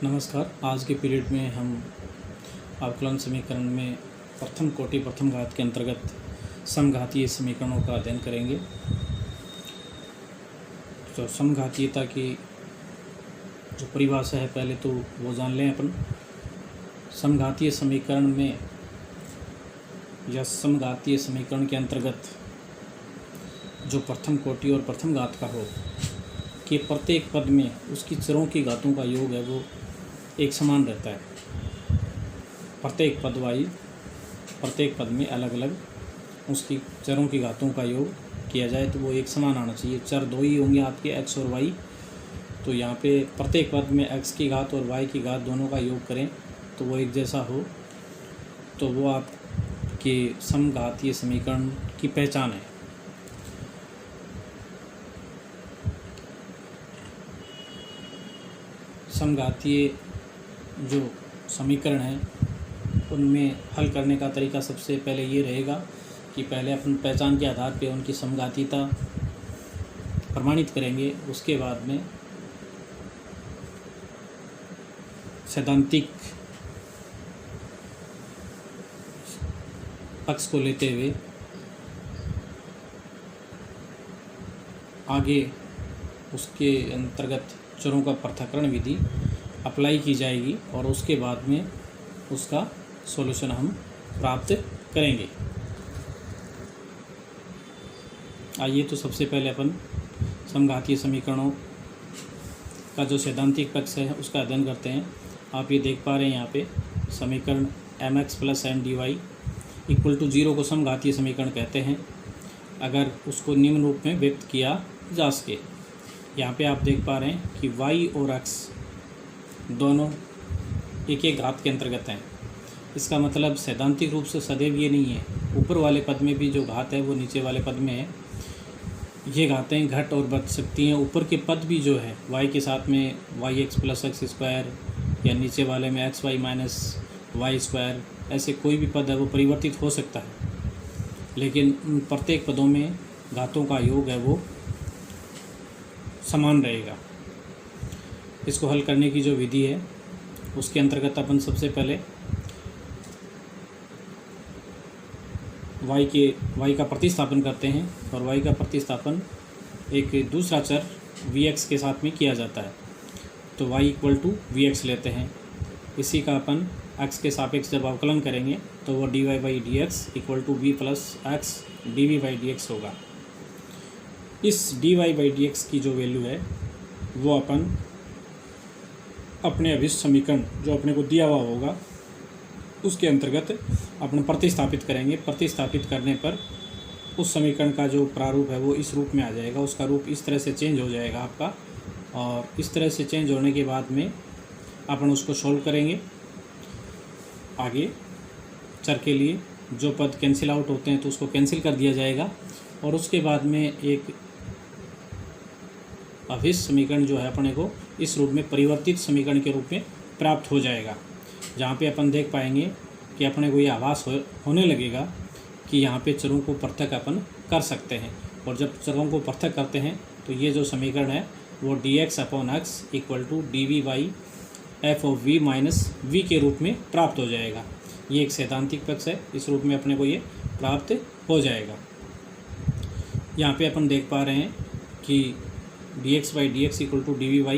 नमस्कार। आज के पीरियड में हम अवकलन समीकरण में प्रथम कोटि प्रथम घात के अंतर्गत समघातीय समीकरणों का अध्ययन करेंगे। तो समघातीयता की जो परिभाषा है पहले तो वो जान लें अपन। समघातीय समीकरण में या समघातीय समीकरण के अंतर्गत जो प्रथम कोटि और प्रथम घात का हो कि प्रत्येक पद में उसकी चरों की घातों का योग है वो एक समान रहता है। प्रत्येक पद में अलग अलग उसकी चरों की घातों का योग किया जाए तो वो एक समान आना चाहिए। चर दो ही होंगे आपके x और y, तो यहाँ पे प्रत्येक पद में x की घात और y की घात दोनों का योग करें तो वो एक जैसा हो, तो वो आपके समघातीय समीकरण की पहचान है। समघातीय जो समीकरण हैं उनमें हल करने का तरीका सबसे पहले ये रहेगा कि पहले अपन पहचान के आधार पे उनकी समघातीयता प्रमाणित करेंगे। उसके बाद में सैद्धांतिक पक्ष को लेते हुए आगे उसके अंतर्गत चरों का पृथक्करण विधि अप्लाई की जाएगी और उसके बाद में उसका सॉल्यूशन हम प्राप्त करेंगे। आइए तो सबसे पहले अपन समघातीय समीकरणों का जो सैद्धांतिक पक्ष है उसका अध्ययन करते हैं। आप ये देख पा रहे हैं यहाँ पे समीकरण mx + n/dy = 0 को समघातीय समीकरण कहते हैं अगर उसको निम्न रूप में व्यक्त किया जा सके। यहाँ पे आप देख पा रहे हैं कि y और x दोनों एक एक घात के अंतर्गत हैं। इसका मतलब सैद्धांतिक रूप से सदैव ये नहीं है, ऊपर वाले पद में भी जो घात है वो नीचे वाले पद में है। ये घातें घट और बढ़ सकती हैं। ऊपर के पद भी जो है y के साथ में yx + x² या नीचे वाले में xy - y², ऐसे कोई भी पद है वो परिवर्तित हो सकता है, लेकिन प्रत्येक पदों में घातों का योग है वो समान रहेगा। इसको हल करने की जो विधि है उसके अंतर्गत अपन सबसे पहले y का प्रतिस्थापन करते हैं और y का प्रतिस्थापन एक दूसरा चर vx के साथ में किया जाता है। तो y = vx लेते हैं। इसी का अपन x के सापेक्ष जब अवकलन करेंगे तो वो dy/dx = v + x dv/dx होगा। इस dy/dx की जो वैल्यू है वो अपन अपने अभिष्ट समीकरण जो अपने को दिया हुआ होगा उसके अंतर्गत अपन प्रतिस्थापित करेंगे। प्रतिस्थापित करने पर उस समीकरण का जो प्रारूप है वो इस रूप में आ जाएगा। उसका रूप इस तरह से चेंज हो जाएगा आपका, और इस तरह से चेंज होने के बाद में अपन उसको सॉल्व करेंगे। आगे चर के लिए जो पद कैंसिल आउट होते हैं तो उसको कैंसिल कर दिया जाएगा और उसके बाद में एक अभिष्ट समीकरण जो है अपने को इस रूप में परिवर्तित समीकरण के रूप में प्राप्त हो जाएगा, जहाँ पे अपन देख पाएंगे कि अपने को ये आभास होने लगेगा कि यहाँ पे चरों को पृथक अपन कर सकते हैं। और जब चरों को पृथक करते हैं तो ये जो समीकरण है वो dx/x = dv/f - v के रूप में प्राप्त हो जाएगा। ये एक सैद्धांतिक पक्ष है, इस रूप में अपने को ये प्राप्त हो जाएगा। यहाँ पे अपन देख पा रहे हैं कि dx/dx = dv/f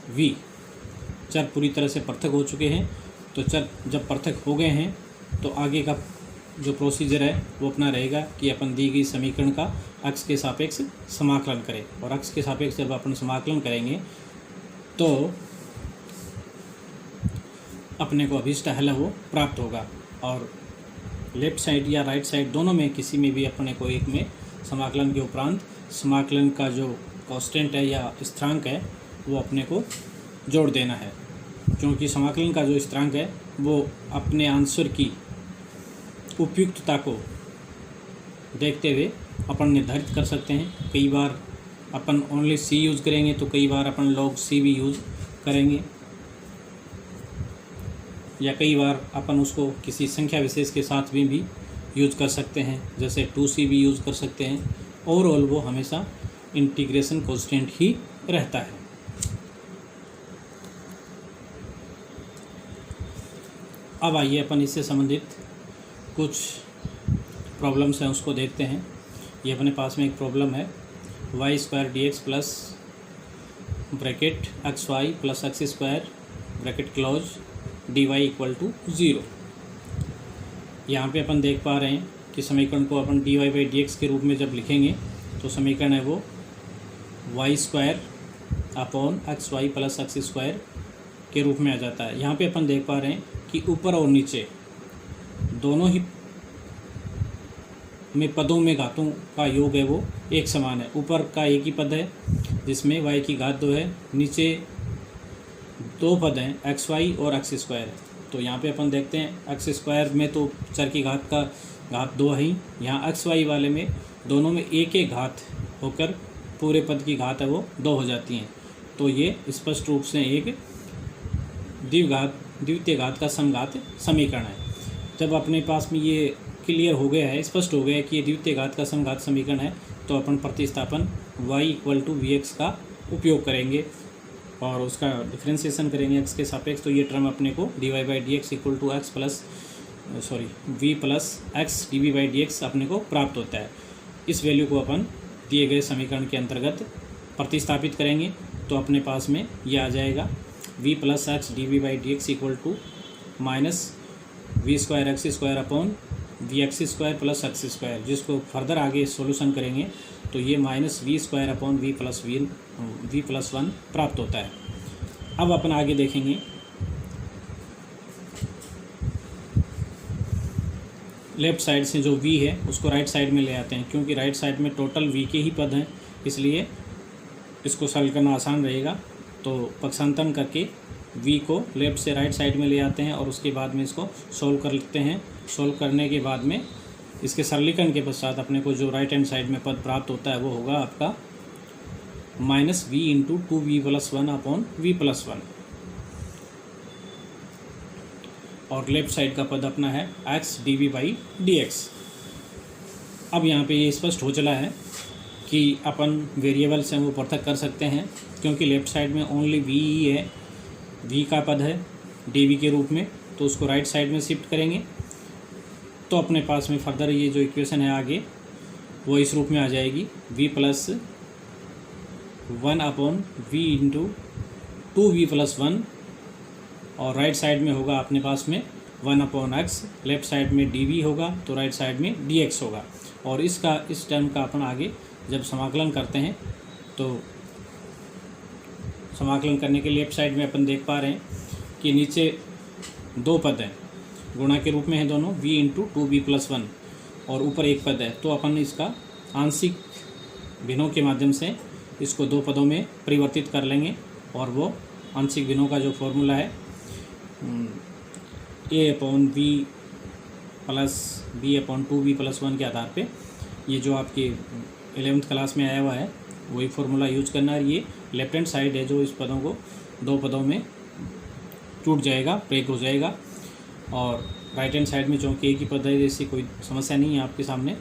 - v चर पूरी तरह से पृथक हो चुके हैं। तो चर जब पृथक हो गए हैं तो आगे का जो प्रोसीजर है वो अपना रहेगा कि अपन दी गई समीकरण का x के सापेक्ष समाकलन करें, और x के सापेक्ष जब अपन समाकलन करेंगे तो अपने को अभिष्ट हल है वो प्राप्त होगा। और लेफ्ट साइड या राइट साइड दोनों में किसी में भी अपने को एक में समाकलन के उपरांत समाकलन का जो कांस्टेंट है या स्थिरांक है वो अपने को जोड़ देना है, क्योंकि समाकलन का जो स्थिरांक है वो अपने आंसर की उपयुक्तता को देखते हुए अपन निर्धारित कर सकते हैं। कई बार अपन ओनली c यूज़ करेंगे तो कई बार अपन log c भी यूज़ करेंगे, या कई बार अपन उसको किसी संख्या विशेष के साथ भी यूज़ कर सकते हैं, जैसे 2c भी यूज़ कर सकते हैं। ओवरऑल वो हमेशा इंटीग्रेशन कांस्टेंट ही रहता है। अब आइए अपन इससे संबंधित कुछ प्रॉब्लम्स हैं उसको देखते हैं। ये अपने पास में एक प्रॉब्लम है Y square D x plus bracket X Y plus X square bracket close D Y equal to 0। यहाँ पे अपन देख पा रहे हैं कि समीकरण को अपन D Y by D x के रूप में जब लिखेंगे तो समीकरण है वो Y square upon X Y plus X square के रूप में आ जाता है। यहाँ पे अपन देख पा रहे हैं कि ऊपर और नीचे दोनों ही में पदों में घातों का योग है वो एक समान है। ऊपर का एक ही पद है जिसमें y की घात 2 है, नीचे दो पद हैं एक्स वाई और एक्स स्क्वायर है। तो यहाँ पे अपन देखते हैं एक्स स्क्वायर में तो चर की घात 2 है ही, यहाँ एक्स वाई वाले में दोनों में एक एक घात होकर पूरे पद की घात है वो 2 हो जाती हैं। तो ये स्पष्ट रूप से एक द्वितीय घात का समघात समीकरण है। जब अपने पास में ये क्लियर हो गया है, स्पष्ट हो गया है कि ये द्वितीय घात का समघात समीकरण है, तो अपन प्रतिस्थापन y equal to we X का उपयोग करेंगे और उसका डिफ्रेंसिएशन करेंगे x के सापेक्ष। तो ये टर्म अपने को D Y by D x equal to X plus we plus x D we by D X अपने को प्राप्त होता है। इस वैल्यू को अपन दिए गए समीकरण के अंतर्गत प्रतिस्थापित करेंगे तो अपने पास में ये आ जाएगा V plus x D we by D x equal to minus V square X square upon V X square plus X square, जिसको फर्दर आगे सॉल्यूशन करेंगे तो ये minus V square upon V plus 1 प्राप्त होता है। अब अपन आगे देखेंगे लेफ्ट साइड से जो v है उसको राइट साइड में ले आते हैं, क्योंकि राइट साइड में टोटल v के ही पद हैं, इसलिए इसको सॉल्व करना आसान रहेगा। तो पक्षांतरण करके v को लेफ्ट से राइट साइड में ले आते हैं और उसके बाद में इसको सोल्व कर लेते हैं। सोल्व करने के बाद में इसके सरलीकरण के पश्चात अपने को जो राइट हैंड साइड में पद प्राप्त होता है वो होगा आपका minus V into 2v plus 1 upon V plus 1, और लेफ्ट साइड का पद अपना है X D we by D X. अब यहाँ पे ये स्पष्ट हो चला है कि अपन वेरिएबल से वो पृथक कर सकते हैं, क्योंकि लेफ्ट साइड में ओनली वी ही है, वी का पद है डी वी के रूप में, तो उसको राइट साइड में शिफ्ट करेंगे तो अपने पास में फर्दर ये जो इक्वेशन है आगे वो इस रूप में आ जाएगी v plus 1 upon we into 2v plus 1, और राइट साइड में होगा अपने पास में 1 अपॉन एक्स, लेफ्ट साइड में डी होगा तो राइट साइड में dx होगा। और इस टर्म का अपन आगे जब समाकलन करते हैं तो समाकलन करने के लेफ्ट साइड में अपन देख पा रहे हैं कि नीचे दो पद हैं, गुणा के रूप में है दोनों v इंटू 2v प्लस 1, और ऊपर एक पद है। तो अपन इसका आंशिक भिन्नों के माध्यम से इसको दो पदों में परिवर्तित कर लेंगे, और वो आंशिक भिन्नों का जो फॉर्मूला है a upon v plus b upon 2v plus 1 के आधार पे, ये जो आपके 11th क्लास में आया हुआ है वही फॉर्मूला यूज करना है। ये लेफ्ट हैंड साइड है जो इस पदों को दो पदों में टूट जाएगा, ब्रेक हो जाएगा, और राइट हैंड साइड में चूँकि एक ही पद है जैसी कोई समस्या नहीं है आपके सामने।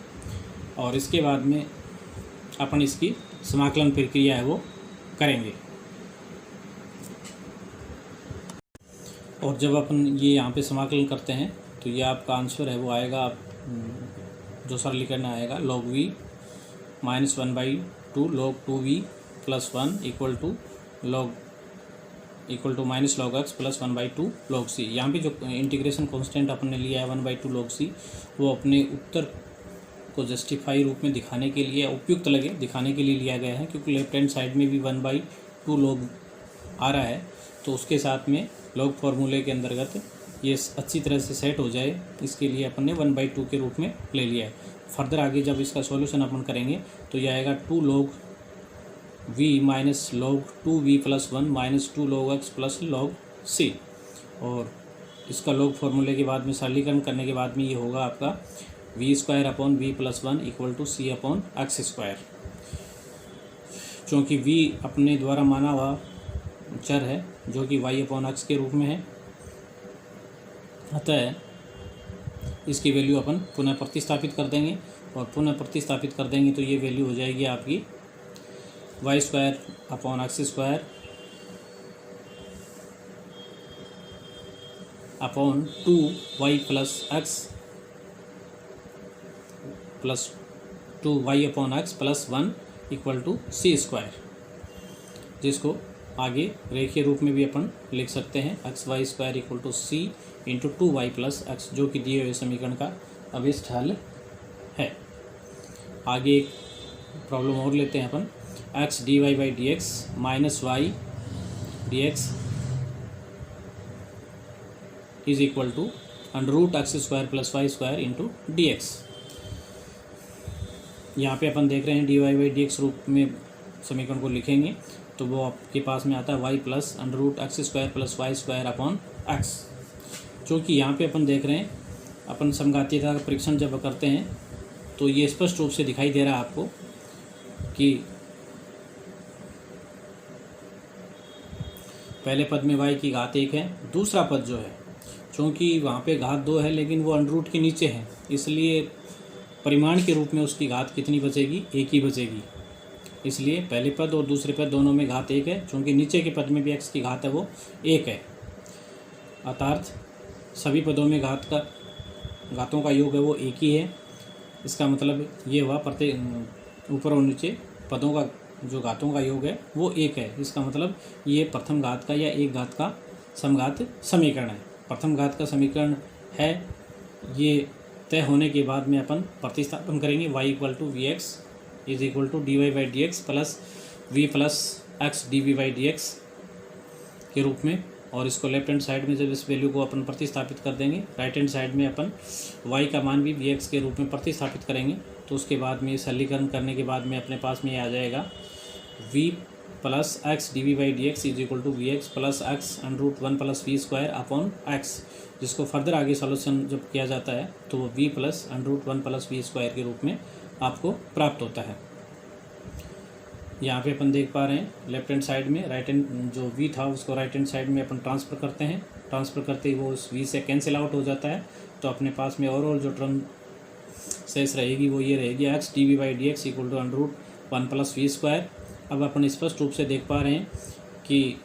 और इसके बाद में अपन इसकी समाकलन प्रक्रिया है वो करेंगे, और जब अपन ये यहाँ पे समाकलन करते हैं तो ये आपका आंसर है वो आएगा, आप जो सरलीकरण आएगा log v minus 1/2 log 2v plus 1 equal to minus log x plus 1/2 log c। यहाँ पे जो इंटीग्रेशन कांस्टेंट अपन ने लिया है 1/2 log c, वो अपने उत्तर को जस्टिफाई रूप में दिखाने के लिए, उपयुक्त लगे दिखाने के लिए लिया गया है, क्योंकि लेफ्ट हैंड साइड में भी 1/2 log आ रहा है, तो उसके साथ में log फार्मूले के अंतर्गत ये अच्छी तरह से सेट हो जाए, इसके लिए अपन ने 1/2 के रूप में ले लिया है। फर्दर आगे जब इसका सॉल्यूशन अपन करेंगे तो यह आएगा 2 log v minus log 2v plus 1 minus 2 log x plus log c, और इसका log फार्मूले के बाद में सरलीकरण करने के बाद में ये होगा आपका v square upon v plus 1 equal to c upon x square. चूँकि v अपने द्वारा माना हुआ चर है जो कि y अपॉन एक्स के रूप में है, अतः इसकी वैल्यू अपन पुनः प्रतिस्थापित कर देंगे, और पुनः प्रतिस्थापित कर देंगे तो ये वैल्यू हो जाएगी आपकी y square upon x square upon 2y plus x plus 2y upon x plus 1 equal to c square, जिसको आगे रेखीय रूप में भी अपन लिख सकते हैं x y square equal to c into 2y plus x, जो कि दिए हुए समीकरण का अभिष्ट हल है। आगे एक प्रॉब्लम और लेते हैं अपन, X D Y by D X minus Y D x is equal to under root x square plus Y square into D X. यहाँ पे अपन देख रहे हैं D Y by D X रूप में समीकरण को लिखेंगे तो वो आपके पास में आता है y plus under root x square plus Y square upon x. क्योंकि यहाँ पे अपन देख रहे हैं, अपन समघातीयता का परीक्षण जब करते हैं तो ये स्पष्ट रूप से दिखाई दे रहा है आपको कि पहले पद में y की घात 1 है, दूसरा पद जो है चूँकि वहाँ पे घात 2 है लेकिन वो अंडर रूट के नीचे है, इसलिए परिमाण के रूप में उसकी घात कितनी बचेगी, 1 ही बचेगी। इसलिए पहले पद और दूसरे पद दोनों में घात 1 है, चूँकि नीचे के पद में भी x की घात है वो 1 है, अर्थात सभी पदों में घातों का योग है वो 1 ही है। इसका मतलब ये हुआ प्रत्येक ऊपर और नीचे पदों का जो घातों का योग है वो 1 है। इसका मतलब ये प्रथम घात का या एक घात का समघात समीकरण है। प्रथम घात का समीकरण है, ये तय होने के बाद में अपन प्रतिस्थापन करेंगे y equal to we x is equal to d Y by D x plus we plus x D we by D x के रूप में, और इसको लेफ्ट हैंड साइड में जब इस वैल्यू को अपन प्रतिस्थापित कर देंगे, राइट हैंड साइड में अपन y का मान भी वी एक्स के रूप में प्रतिस्थापित करेंगे, तो उसके बाद में सरलीकरण करने के बाद में अपने पास में ये आ जाएगा v plus x D we by D x is equal to we x plus x under root 1 plus we square upon x, जिसको फर्दर आगे सॉल्यूशन जब किया जाता है तो वो v plus under root 1 plus we square के रूप में आपको प्राप्त होता है। यहाँ पे अपन देख पा रहे हैं लेफ्ट हैंड साइड में राइट हैंड जो v था उसको राइट हैंड साइड में अपन ट्रांसफ़र करते हैं, ट्रांसफ़र करते ही वो उस v से कैंसिल आउट हो जाता है, तो अपने पास में ओवरऑल जो टर्म शेष रहेगी वो ये रहेगी x D we by D x equal to under root 1 plus we square. अब अपन स्पष्ट रूप से देख पा रहे हैं कि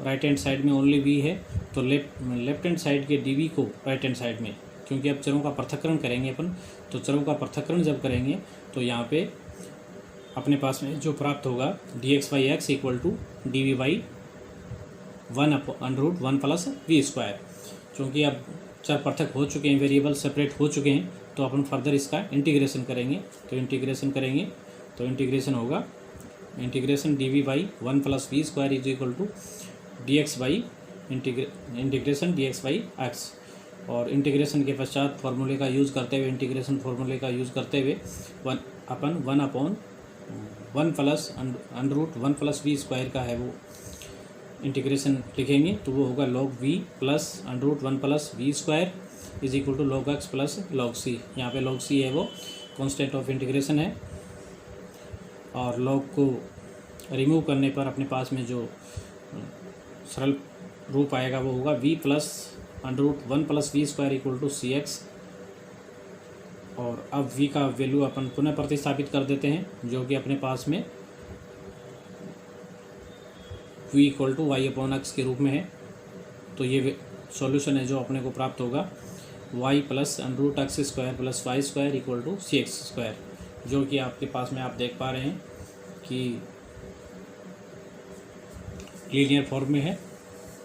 राइट हैंड साइड में ओनली v है, तो लेफ्ट हैंड साइड के डी वी को राइट हैंड साइड में, क्योंकि अब चरों का पृथक्करण करेंगे अपन, तो चरों का पृथक्करण जब करेंगे तो यहाँ पे अपने पास में जो प्राप्त होगा d x by x equal to d we by 1 under root 1 plus we square. चूँकि अब चर पृथक हो चुके हैं, वेरिएबल सेपरेट हो चुके हैं, तो अपन फर्दर इसका इंटीग्रेशन करेंगे, तो इंटीग्रेशन करेंगे तो इंटीग्रेशन होगा integration d we by 1 plus we square is equal to d x by integration d x by x, और इंटीग्रेशन के पश्चात फार्मूले का यूज़ करते हुए, इंटीग्रेशन फार्मूले का यूज़ करते हुए अपन 1 upon 1 plus under root 1 plus we square का है वो इंटीग्रेशन लिखेंगे, तो वो होगा log V plus under root 1 plus we square is equal to log X plus log C. यहाँ पे लॉग सी है वो कांस्टेंट ऑफ इंटीग्रेशन है, और लॉग को रिमूव करने पर अपने पास में जो सरल रूप आएगा वो होगा v plus under root 1 plus we square equal to c x. और अब v का वैल्यू अपन पुनः प्रतिस्थापित कर देते हैं, जो कि अपने पास में v equal to y upon x के रूप में है, तो ये सॉल्यूशन है जो अपने को प्राप्त होगा y plus under root x square plus Y square equal to c x square, जो कि आपके पास में आप देख पा रहे हैं कि लीनियर फॉर्म में है,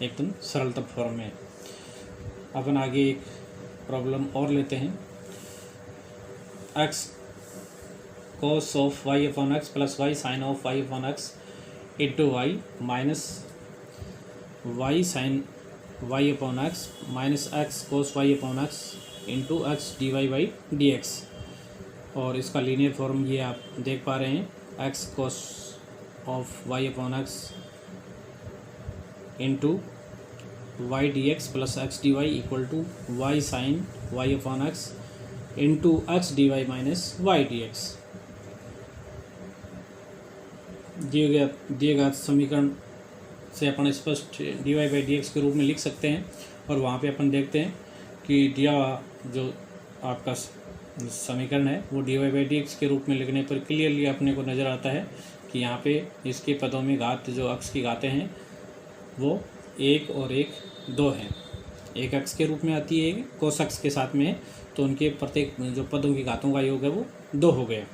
एकदम सरलतम फॉर्म में है। अपन आगे एक प्रॉब्लम और लेते हैं, x cos of y upon x plus Y sine of y upon x into y minus y sine Y upon x minus x cos y upon x into x D Y by D x, और इसका linear form ये आप देख पा रहे हैं, x cos of y upon x into y D x plus x D Y equal to y sine Y upon x into x D y minus Y D x. दिए गए समीकरण से अपन स्पष्ट d Y by D x के रूप में लिख सकते हैं, और वहाँ पे अपन देखते हैं कि दिया जो आपका समीकरण है वो d Y by D x के रूप में लिखने पर क्लियरली अपने को नज़र आता है कि यहाँ पे इसके पदों में घात जो अक्स की घातें हैं वो 1 और 1 2 हैं। एक अक्ष के रूप में आती है, एक कोस अक्ष के साथ में है, तो उनके प्रत्येक जो पदों की घातों का योग है वो 2 हो गया।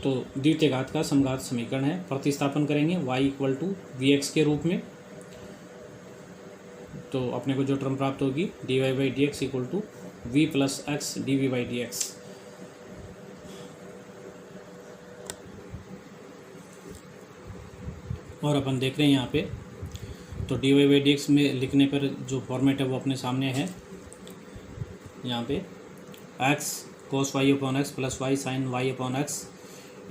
तो द्वितीय घात का समघात समीकरण है। प्रतिस्थापन करेंगे y equal to we x के रूप में, तो अपने को जो टर्म प्राप्त होगी dy by D x equal to v plus x D we by D x. और अपन देख रहे हैं यहाँ पे, तो dy बाई डी एक्स में लिखने पर जो फॉर्मेट है वो अपने सामने है। यहाँ पे x cos y upon x plus Y sine Y upon x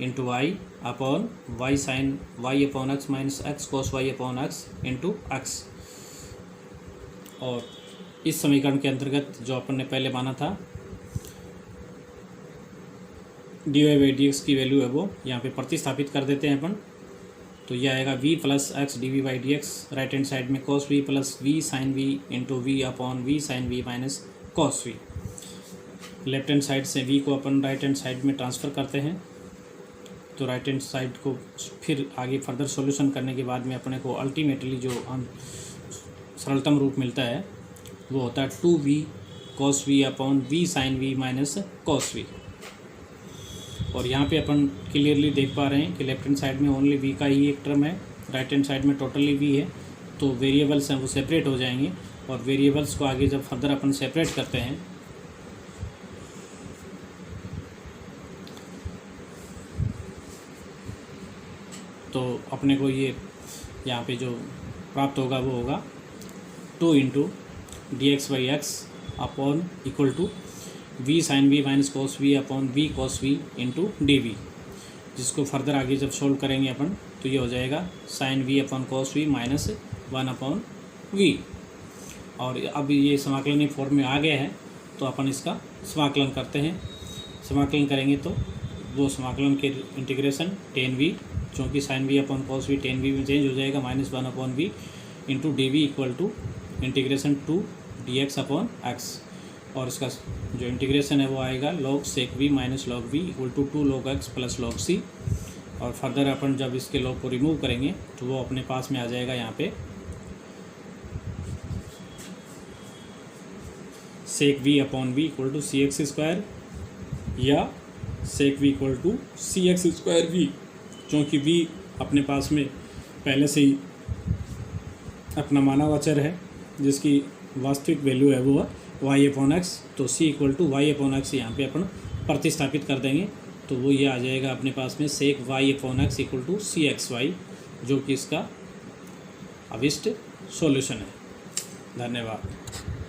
into Y upon Y sine Y upon x minus X cos Y upon x into X. और इस समीकरण के अंतर्गत जो अपन ने पहले माना था d Y by D x की वैल्यू है वो यहाँ पे प्रतिस्थापित कर देते हैं अपन। तो यह आएगा v plus x D we by D x, right hand side में cos v plus v sine v into v upon v sine v minus cos v। Left hand side से v को अपन राइट हैंड साइड में transfer करते हैं, तो right hand side को फिर आगे फर्दर सॉल्यूशन करने के बाद में अपने को अल्टीमेटली जो हम सरलतम रूप मिलता है वो होता है 2v cos v upon v sine v minus cos v। और यहाँ पे अपन क्लियरली देख पा रहे हैं कि लेफ्ट हैंड साइड में ओनली v का ही एक टर्म है, राइट हैंड साइड में टोटली v है, तो वेरिएबल्स हैं वो सेपरेट हो जाएंगे। और वेरिएबल्स को आगे जब फर्दर अपन सेपरेट करते हैं तो अपने को ये यहाँ पे जो प्राप्त होगा वो होगा 2 into D x by x upon equal to v sine v minus cos v upon v cos v into d v, जिसको फर्दर आगे जब सोल्व करेंगे अपन तो ये हो जाएगा sine v upon cos v minus 1 upon v. और अब ये समाकलनीय फॉर्म में आ गया है, तो अपन इसका समाकलन करते हैं। समाकलन करेंगे तो वो समाकलन के इंटीग्रेशन टेन वी, चूँकि sine v upon cos v tan v में चेंज हो जाएगा, minus 1 upon we into d v equal to integration 2 d x upon x. और इसका जो इंटीग्रेशन है वो आएगा log sec v minus log v equal to 2 log x plus log c। और फर्दर अपन जब इसके log को रिमूव करेंगे तो वो अपने पास में आ जाएगा यहाँ पे sec v upon v equal to c x square या sec v equal to c x square v, क्योंकि v अपने पास में पहले से ही अपना माना हुआ चर है जिसकी वास्तविक वैल्यू है वो y अपॉन एक्स। तो c equal to y upon x यहाँ पे अपन प्रतिस्थापित कर देंगे, तो वो ये आ जाएगा अपने पास में sec y upon x equal to c x y, जो कि इसका अभिष्ट सॉल्यूशन है। धन्यवाद।